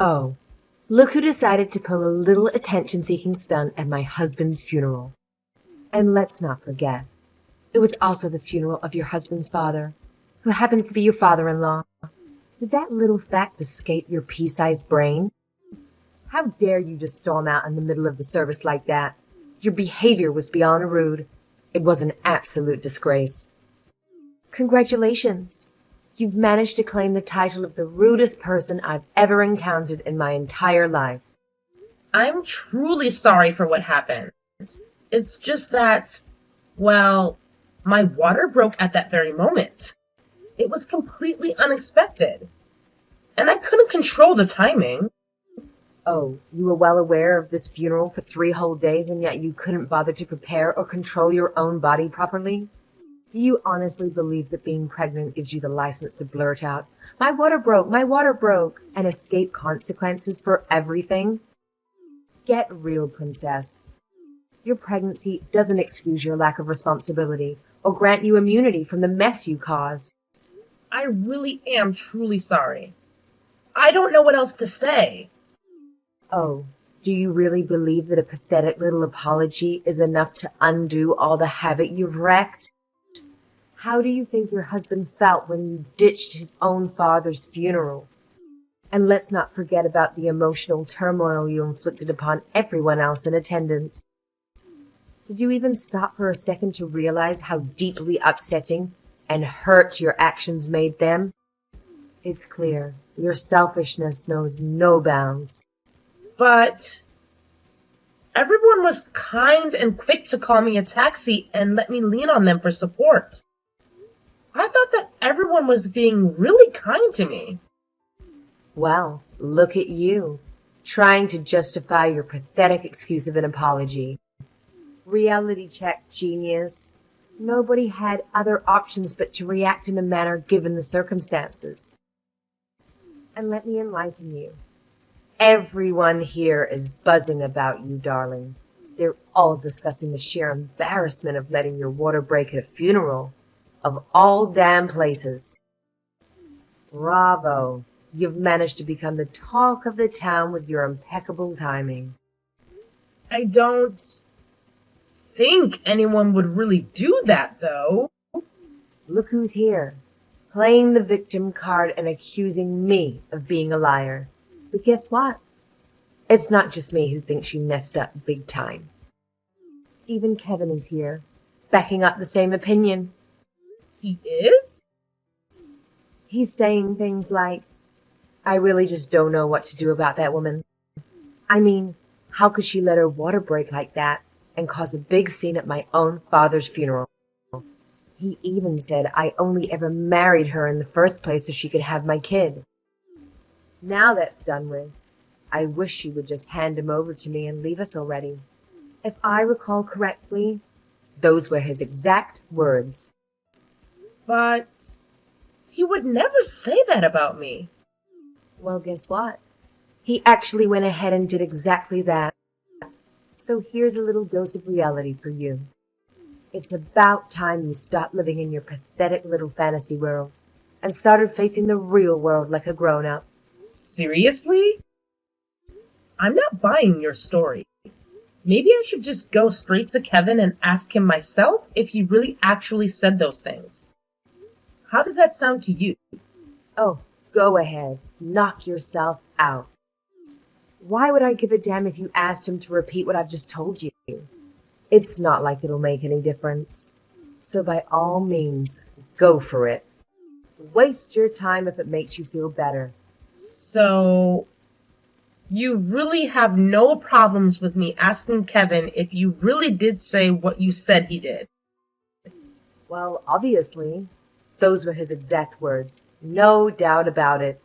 Oh, look who decided to pull a little attention-seeking stunt at my husband's funeral. And let's not forget, it was also the funeral of your husband's father, who happens to be your father-in-law. Did that little fact escape your pea-sized brain? How dare you just storm out in the middle of the service like that? Your behavior was beyond rude. It was an absolute disgrace. Congratulations. You've managed to claim the title of the rudest person I've ever encountered in my entire life. I'm truly sorry for what happened. It's just that, well, my water broke at that very moment. It was completely unexpected. And I couldn't control the timing. Oh, you were well aware of this funeral for 3 whole days, and yet you couldn't bother to prepare or control your own body properly? Do you honestly believe that being pregnant gives you the license to blurt out, my water broke, and escape consequences for everything? Get real, princess. Your pregnancy doesn't excuse your lack of responsibility or grant you immunity from the mess you caused. I really am truly sorry. I don't know what else to say. Oh, do you really believe that a pathetic little apology is enough to undo all the havoc you've wreaked? How do you think your husband felt when you ditched his own father's funeral? And let's not forget about the emotional turmoil you inflicted upon everyone else in attendance. Did you even stop for a second to realize how deeply upsetting and hurt your actions made them? It's clear your selfishness knows no bounds. But everyone was kind and quick to call me a taxi and let me lean on them for support. I thought that everyone was being really kind to me. Well, look at you, trying to justify your pathetic excuse of an apology. Reality check, genius. Nobody had other options but to react in a manner given the circumstances. And let me enlighten you. Everyone here is buzzing about you, darling. They're all discussing the sheer embarrassment of letting your water break at a funeral. Of all damn places. Bravo. You've managed to become the talk of the town with your impeccable timing. I don't think anyone would really do that, though. Look who's here, playing the victim card and accusing me of being a liar. But guess what? It's not just me who thinks you messed up big time. Even Kevin is here, backing up the same opinion. He is? He's saying things like, I really just don't know what to do about that woman. I mean, how could she let her water break like that and cause a big scene at my own father's funeral? He even said I only ever married her in the first place so she could have my kid. Now that's done with, I wish she would just hand him over to me and leave us already. If I recall correctly, those were his exact words. But he would never say that about me. Well, guess what? He actually went ahead and did exactly that. So here's a little dose of reality for you. It's about time you stopped living in your pathetic little fantasy world and started facing the real world like a grown-up. Seriously? I'm not buying your story. Maybe I should just go straight to Kevin and ask him myself if he really actually said those things. How does that sound to you? Oh, go ahead. Knock yourself out. Why would I give a damn if you asked him to repeat what I've just told you? It's not like it'll make any difference. So by all means, go for it. Waste your time if it makes you feel better. So, you really have no problems with me asking Kevin if you really did say what you said he did? Well, obviously. Those were his exact words. No doubt about it.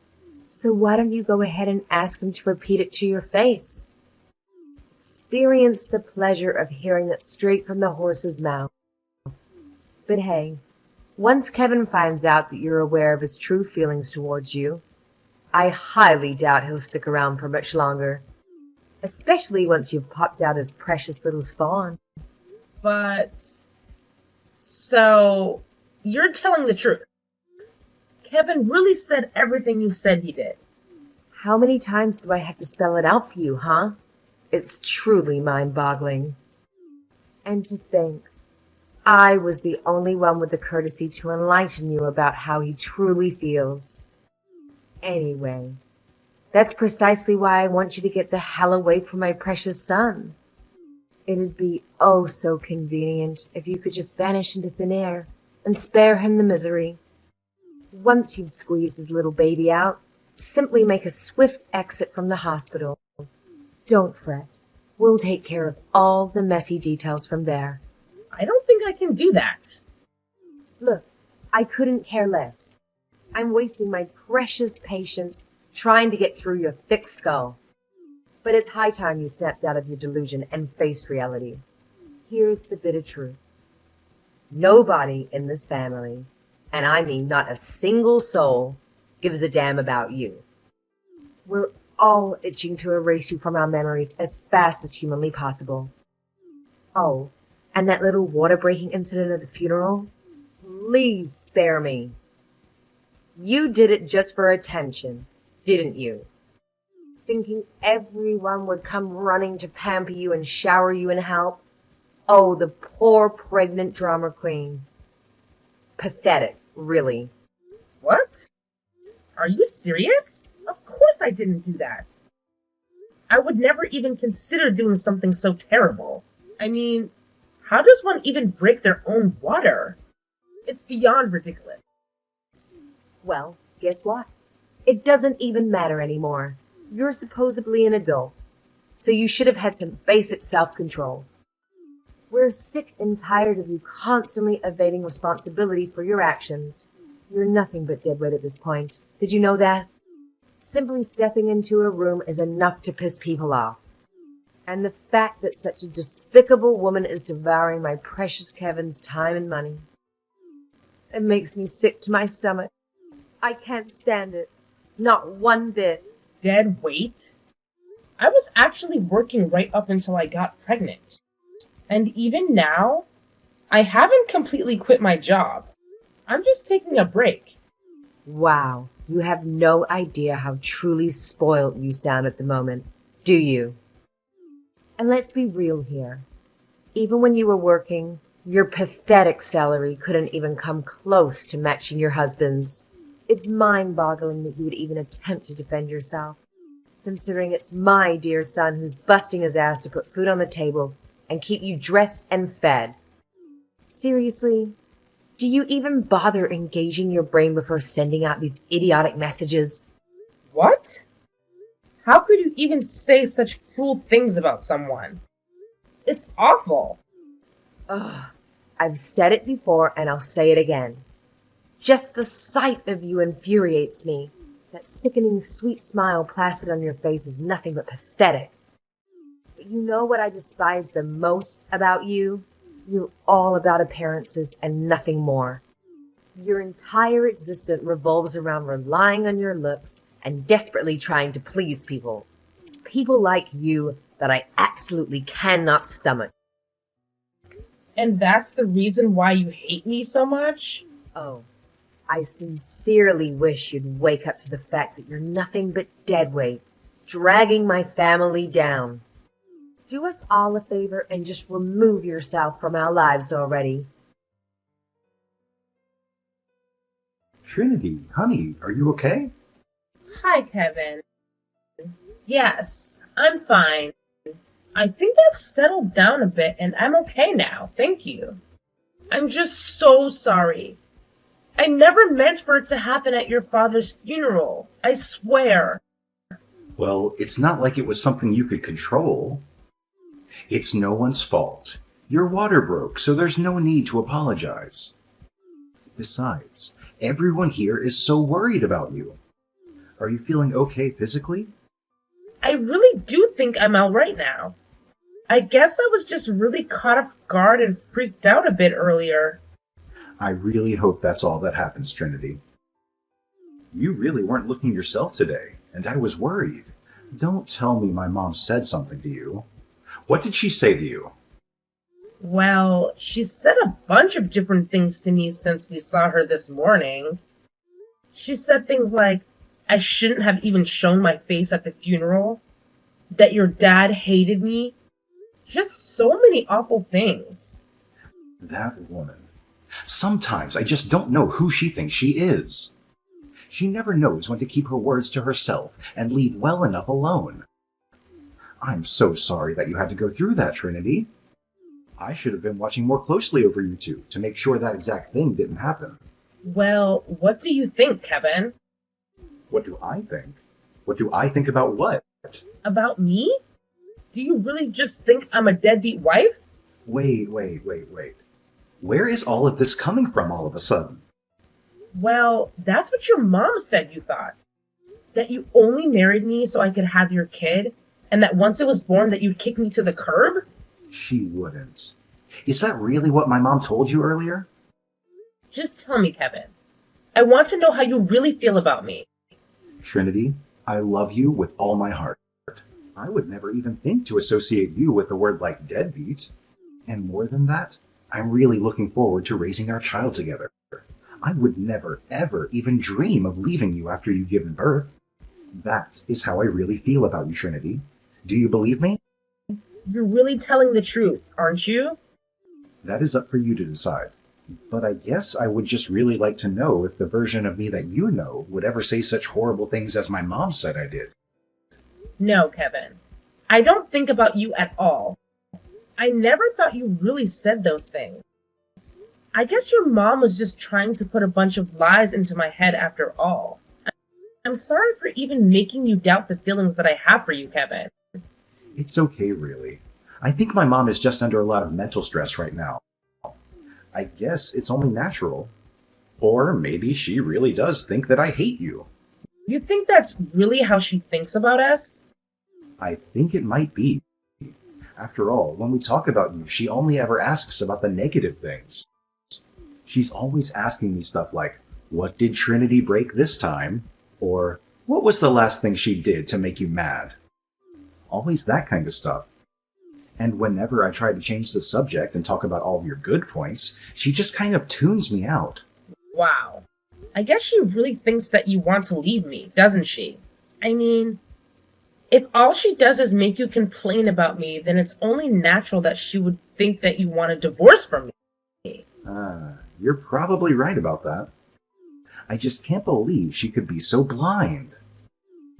So why don't you go ahead and ask him to repeat it to your face? Experience the pleasure of hearing it straight from the horse's mouth. But hey, once Kevin finds out that you're aware of his true feelings towards you, I highly doubt he'll stick around for much longer. Especially once you've popped out his precious little spawn. But, so, you're telling the truth. Kevin really said everything you said he did. How many times do I have to spell it out for you, huh? It's truly mind-boggling. And to think, I was the only one with the courtesy to enlighten you about how he truly feels. Anyway, that's precisely why I want you to get the hell away from my precious son. It'd be oh so convenient if you could just vanish into thin air and spare him the misery. Once you've squeezed his little baby out, simply make a swift exit from the hospital. Don't fret. We'll take care of all the messy details from there. I don't think I can do that. Look, I couldn't care less. I'm wasting my precious patience trying to get through your thick skull. But it's high time you snapped out of your delusion and faced reality. Here's the bitter truth. Nobody in this family, and I mean not a single soul, gives a damn about you. We're all itching to erase you from our memories as fast as humanly possible. Oh, and that little water-breaking incident at the funeral? Please spare me. You did it just for attention, didn't you? Thinking everyone would come running to pamper you and shower you in help? Oh, the poor pregnant drama queen. Pathetic, really. What? Are you serious? Of course I didn't do that. I would never even consider doing something so terrible. I mean, how does one even break their own water? It's beyond ridiculous. Well, guess what? It doesn't even matter anymore. You're supposedly an adult, so you should have had some basic self-control. We're sick and tired of you constantly evading responsibility for your actions. You're nothing but deadweight at this point. Did you know that? Simply stepping into a room is enough to piss people off. And the fact that such a despicable woman is devouring my precious Kevin's time and money. It makes me sick to my stomach. I can't stand it. Not one bit. Dead weight? I was actually working right up until I got pregnant. And even now, I haven't completely quit my job. I'm just taking a break. Wow, you have no idea how truly spoiled you sound at the moment, do you? And let's be real here. Even when you were working, your pathetic salary couldn't even come close to matching your husband's. It's mind-boggling that you would even attempt to defend yourself, considering it's my dear son who's busting his ass to put food on the table and keep you dressed and fed. Seriously, do you even bother engaging your brain before sending out these idiotic messages? What? How could you even say such cruel things about someone? It's awful. Ugh, I've said it before and I'll say it again. Just the sight of you infuriates me. That sickening sweet smile plastered on your face is nothing but pathetic. But you know what I despise the most about you? You're all about appearances and nothing more. Your entire existence revolves around relying on your looks and desperately trying to please people. It's people like you that I absolutely cannot stomach. And that's the reason why you hate me so much? Oh, I sincerely wish you'd wake up to the fact that you're nothing but deadweight, dragging my family down. Do us all a favor and just remove yourself from our lives already. Trinity, honey, are you okay? Hi, Kevin. Yes, I'm fine. I think I've settled down a bit and I'm okay now, thank you. I'm just so sorry. I never meant for it to happen at your father's funeral. I swear. Well, it's not like it was something you could control. It's no one's fault. Your water broke, so there's no need to apologize. Besides, everyone here is so worried about you. Are you feeling okay physically? I really do think I'm all right now. I guess I was just really caught off guard and freaked out a bit earlier. I really hope that's all that happens, Trinity. You really weren't looking yourself today, and I was worried. Don't tell me my mom said something to you. What did she say to you? Well, she said a bunch of different things to me since we saw her this morning. She said things like, I shouldn't have even shown my face at the funeral, that your dad hated me. Just so many awful things. That woman. Sometimes I just don't know who she thinks she is. She never knows when to keep her words to herself and leave well enough alone. I'm so sorry that you had to go through that, Trinity. I should have been watching more closely over you two to make sure that exact thing didn't happen. Well, what do you think, Kevin? What do I think? What do I think about what? About me? Do you really just think I'm a deadbeat wife? Wait. Where is all of this coming from all of a sudden? Well, that's what your mom said you thought. That you only married me so I could have your kid, and that once it was born that you'd kick me to the curb? She wouldn't. Is that really what my mom told you earlier? Just tell me, Kevin. I want to know how you really feel about me. Trinity, I love you with all my heart. I would never even think to associate you with a word like deadbeat. And more than that, I'm really looking forward to raising our child together. I would never, ever even dream of leaving you after you've given birth. That is how I really feel about you, Trinity. Do you believe me? You're really telling the truth, aren't you? That is up for you to decide. But I guess I would just really like to know if the version of me that you know would ever say such horrible things as my mom said I did. No, Kevin. I don't think about you at all. I never thought you really said those things. I guess your mom was just trying to put a bunch of lies into my head after all. I'm sorry for even making you doubt the feelings that I have for you, Kevin. It's okay, really. I think my mom is just under a lot of mental stress right now. I guess it's only natural. Or maybe she really does think that I hate you. You think that's really how she thinks about us? I think it might be. After all, when we talk about you, she only ever asks about the negative things. She's always asking me stuff like, what did Trinity break this time? Or, what was the last thing she did to make you mad? Always that kind of stuff. And whenever I try to change the subject and talk about all of your good points, she just kind of tunes me out. Wow. I guess she really thinks that you want to leave me, doesn't she? I mean, if all she does is make you complain about me, then it's only natural that she would think that you want a divorce from me. You're probably right about that. I just can't believe she could be so blind.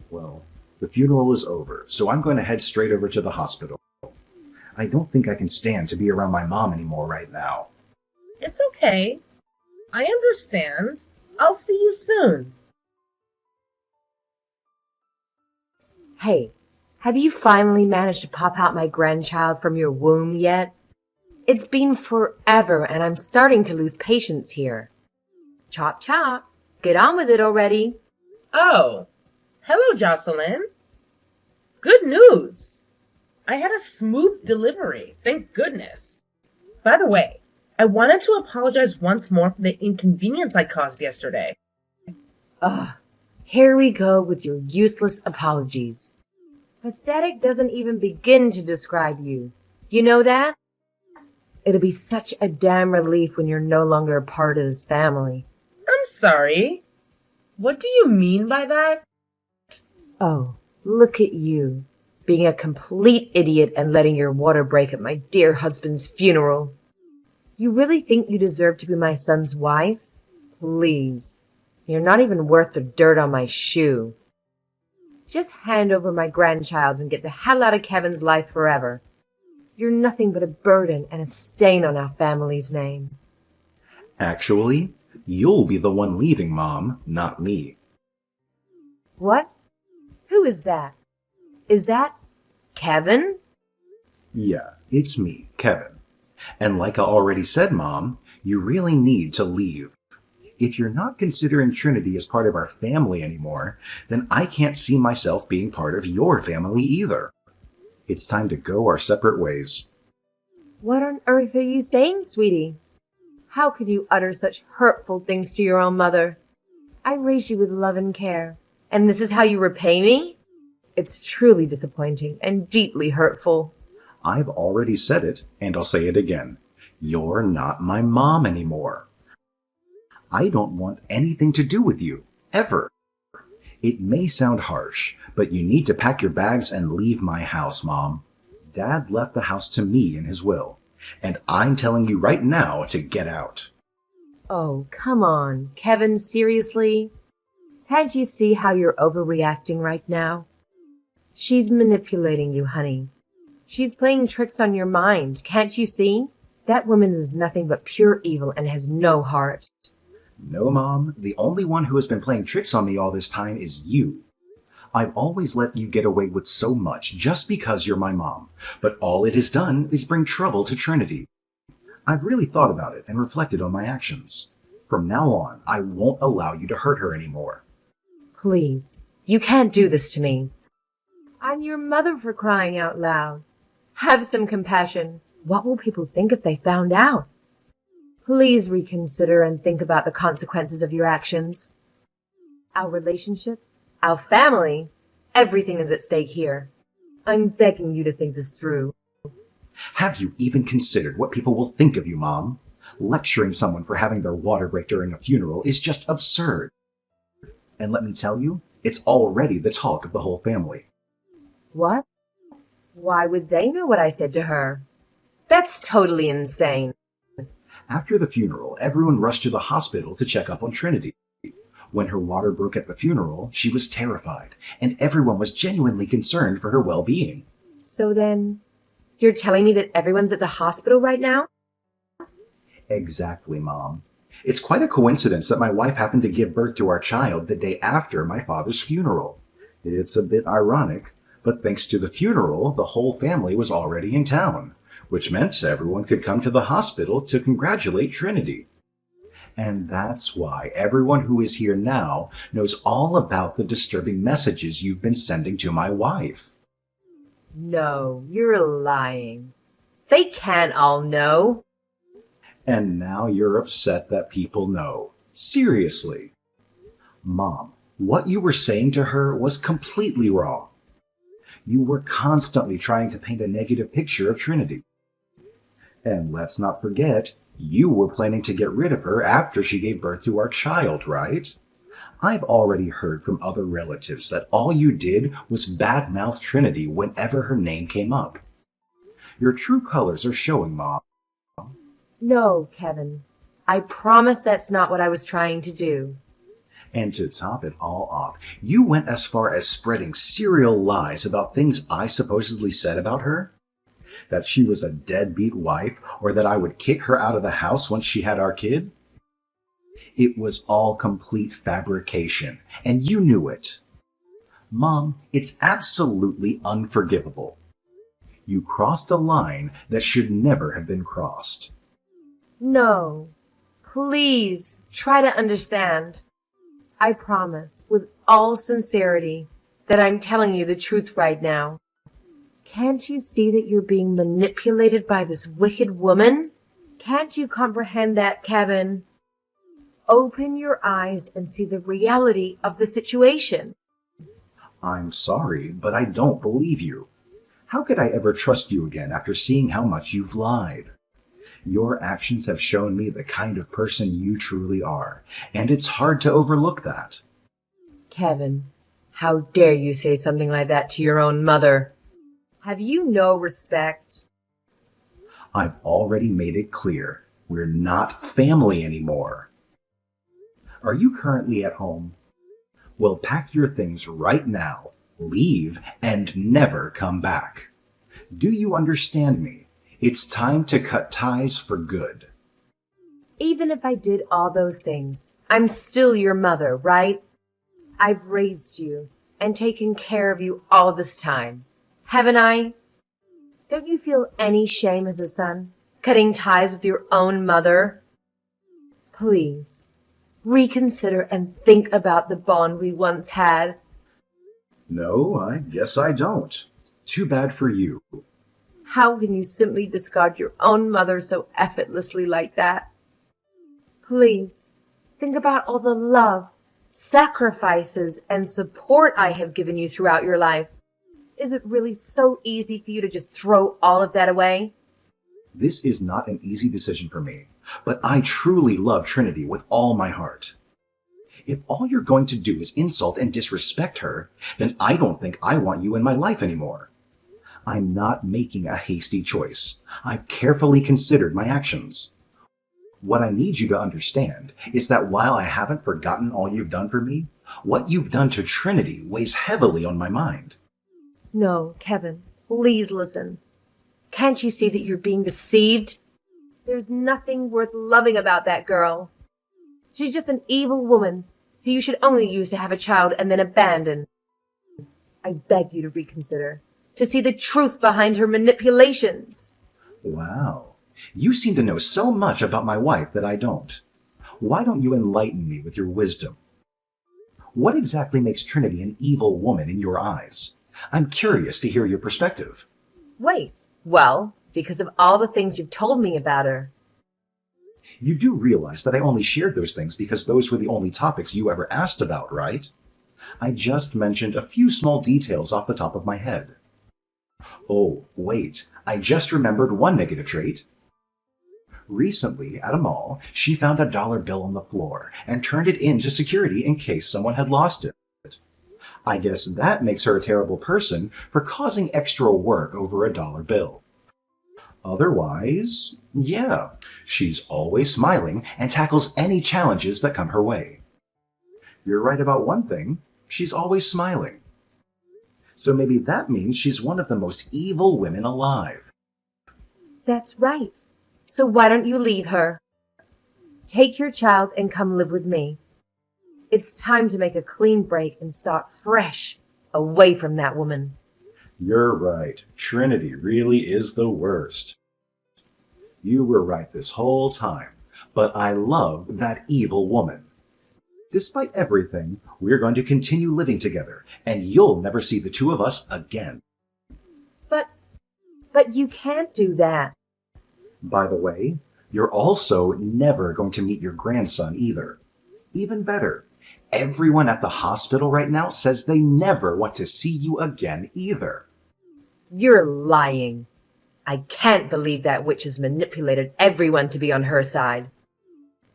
Well, the funeral is over, so I'm going to head straight over to the hospital. I don't think I can stand to be around my mom anymore right now. It's okay. I understand. I'll see you soon. Hey, have you finally managed to pop out my grandchild from your womb yet? It's been forever and I'm starting to lose patience here. Chop chop. Get on with it already. Oh, hello, Jocelyn. Good news. I had a smooth delivery, thank goodness. By the way, I wanted to apologize once more for the inconvenience I caused yesterday. Ugh, here we go with your useless apologies. Pathetic doesn't even begin to describe you. You know that? It'll be such a damn relief when you're no longer a part of this family. I'm sorry. What do you mean by that? Oh, look at you, being a complete idiot and letting your water break at my dear husband's funeral. You really think you deserve to be my son's wife? Please. You're not even worth the dirt on my shoe. Just hand over my grandchild and get the hell out of Kevin's life forever. You're nothing but a burden and a stain on our family's name. Actually, you'll be the one leaving, Mom, not me. What? Who is that? Is that Kevin? Yeah, it's me, Kevin. And like I already said, Mom, you really need to leave. If you're not considering Trinity as part of our family anymore, then I can't see myself being part of your family either. It's time to go our separate ways. What on earth are you saying, sweetie? How could you utter such hurtful things to your own mother? I raised you with love and care, and this is how you repay me? It's truly disappointing and deeply hurtful. I've already said it, and I'll say it again. You're not my mom anymore. I don't want anything to do with you, ever. It may sound harsh, but you need to pack your bags and leave my house, Mom. Dad left the house to me in his will, and I'm telling you right now to get out. Oh, come on, Kevin, seriously? Can't you see how you're overreacting right now? She's manipulating you, honey. She's playing tricks on your mind, can't you see? That woman is nothing but pure evil and has no heart. No, Mom, the only one who has been playing tricks on me all this time is you. I've always let you get away with so much just because you're my mom, but all it has done is bring trouble to Trinity. I've really thought about it and reflected on my actions. From now on, I won't allow you to hurt her anymore. Please, you can't do this to me. I'm your mother, for crying out loud. Have some compassion. What will people think if they found out? Please reconsider and think about the consequences of your actions. Our relationship, our family, everything is at stake here. I'm begging you to think this through. Have you even considered what people will think of you, Mom? Lecturing someone for having their water break during a funeral is just absurd. And let me tell you, it's already the talk of the whole family. What? Why would they know what I said to her? That's totally insane. After the funeral, everyone rushed to the hospital to check up on Trinity. When her water broke at the funeral, she was terrified, and everyone was genuinely concerned for her well-being. So then, you're telling me that everyone's at the hospital right now? Exactly, Mom. It's quite a coincidence that my wife happened to give birth to our child the day after my father's funeral. It's a bit ironic, but thanks to the funeral, the whole family was already in town, which meant everyone could come to the hospital to congratulate Trinity. And that's why everyone who is here now knows all about the disturbing messages you've been sending to my wife. No, you're lying. They can't all know. And now you're upset that people know. Seriously. Mom, what you were saying to her was completely wrong. You were constantly trying to paint a negative picture of Trinity. And let's not forget, you were planning to get rid of her after she gave birth to our child, right? I've already heard from other relatives that all you did was badmouth Trinity whenever her name came up. Your true colors are showing, Mom. No, Kevin. I promise that's not what I was trying to do. And to top it all off, you went as far as spreading serial lies about things I supposedly said about her? That she was a deadbeat wife, or that I would kick her out of the house once she had our kid? It was all complete fabrication, and you knew it. Mom, it's absolutely unforgivable. You crossed a line that should never have been crossed. No. Please, try to understand. I promise, with all sincerity, that I'm telling you the truth right now. Can't you see that you're being manipulated by this wicked woman? Can't you comprehend that, Kevin? Open your eyes and see the reality of the situation. I'm sorry, but I don't believe you. How could I ever trust you again after seeing how much you've lied? Your actions have shown me the kind of person you truly are, and it's hard to overlook that. Kevin, how dare you say something like that to your own mother? Have you no respect? I've already made it clear. We're not family anymore. Are you currently at home? Well, pack your things right now, leave, and never come back. Do you understand me? It's time to cut ties for good. Even if I did all those things, I'm still your mother, right? I've raised you and taken care of you all this time, haven't I? Don't you feel any shame as a son, cutting ties with your own mother? Please, reconsider and think about the bond we once had. No, I guess I don't. Too bad for you. How can you simply discard your own mother so effortlessly like that? Please, think about all the love, sacrifices, and support I have given you throughout your life. Is it really so easy for you to just throw all of that away? This is not an easy decision for me, but I truly love Trinity with all my heart. If all you're going to do is insult and disrespect her, then I don't think I want you in my life anymore. I'm not making a hasty choice. I've carefully considered my actions. What I need you to understand is that while I haven't forgotten all you've done for me, what you've done to Trinity weighs heavily on my mind. No, Kevin, please listen. Can't you see that you're being deceived? There's nothing worth loving about that girl. She's just an evil woman who you should only use to have a child and then abandon. I beg you to reconsider, to see the truth behind her manipulations. Wow, you seem to know so much about my wife that I don't. Why don't you enlighten me with your wisdom? What exactly makes Trinity an evil woman in your eyes? I'm curious to hear your perspective. Wait, well, because of all the things you've told me about her. You do realize that I only shared those things because those were the only topics you ever asked about, right? I just mentioned a few small details off the top of my head. Oh, wait, I just remembered one negative trait. Recently, at a mall, she found a dollar bill on the floor and turned it in to security in case someone had lost it. I guess that makes her a terrible person for causing extra work over a dollar bill. Otherwise, yeah, she's always smiling and tackles any challenges that come her way. You're right about one thing, she's always smiling. So maybe that means she's one of the most evil women alive. That's right. So why don't you leave her? Take your child and come live with me. It's time to make a clean break and start fresh, away from that woman. You're right. Trinity really is the worst. You were right this whole time, but I love that evil woman. Despite everything, we're going to continue living together, and you'll never see the two of us again. But you can't do that. By the way, you're also never going to meet your grandson either. Even better, everyone at the hospital right now says they never want to see you again either. You're lying. I can't believe that witch has manipulated everyone to be on her side.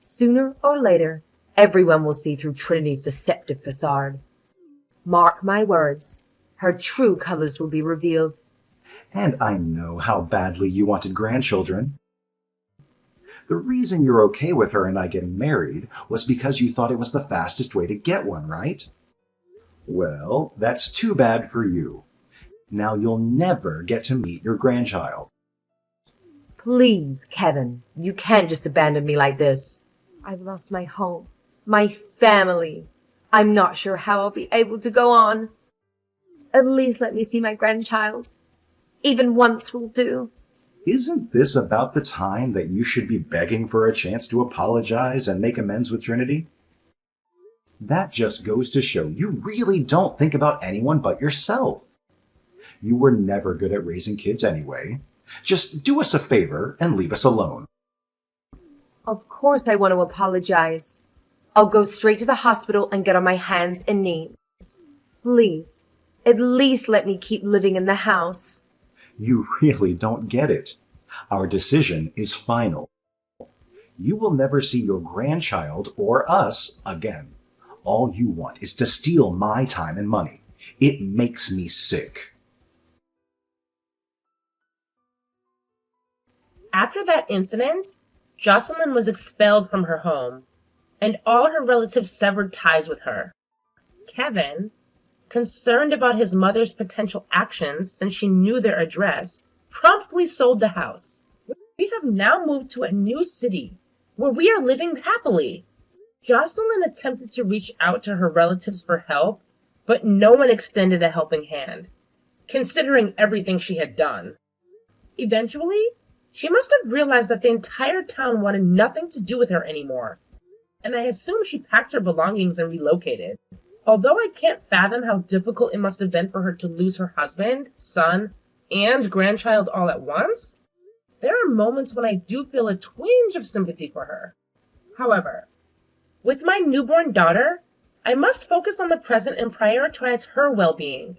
Sooner or later, everyone will see through Trinity's deceptive facade. Mark my words, her true colors will be revealed. And I know how badly you wanted grandchildren. The reason you're okay with her and I getting married was because you thought it was the fastest way to get one, right? Well, that's too bad for you. Now you'll never get to meet your grandchild. Please, Kevin, you can't just abandon me like this. I've lost my home, my family. I'm not sure how I'll be able to go on. At least let me see my grandchild. Even once will do. Isn't this about the time that you should be begging for a chance to apologize and make amends with Trinity? That just goes to show you really don't think about anyone but yourself. You were never good at raising kids anyway. Just do us a favor and leave us alone. Of course I want to apologize. I'll go straight to the hospital and get on my hands and knees. Please, at least let me keep living in the house. You really don't get it. Our decision is final. You will never see your grandchild or us again. All you want is to steal my time and money. It makes me sick. After that incident, Jocelyn was expelled from her home, and all her relatives severed ties with her. Kevin, concerned about his mother's potential actions since she knew their address, promptly sold the house. We have now moved to a new city where we are living happily. Jocelyn attempted to reach out to her relatives for help, but no one extended a helping hand, considering everything she had done. Eventually, she must have realized that the entire town wanted nothing to do with her anymore, and I assume she packed her belongings and relocated. Although I can't fathom how difficult it must have been for her to lose her husband, son, and grandchild all at once, there are moments when I do feel a twinge of sympathy for her. However, with my newborn daughter, I must focus on the present and prioritize her well-being.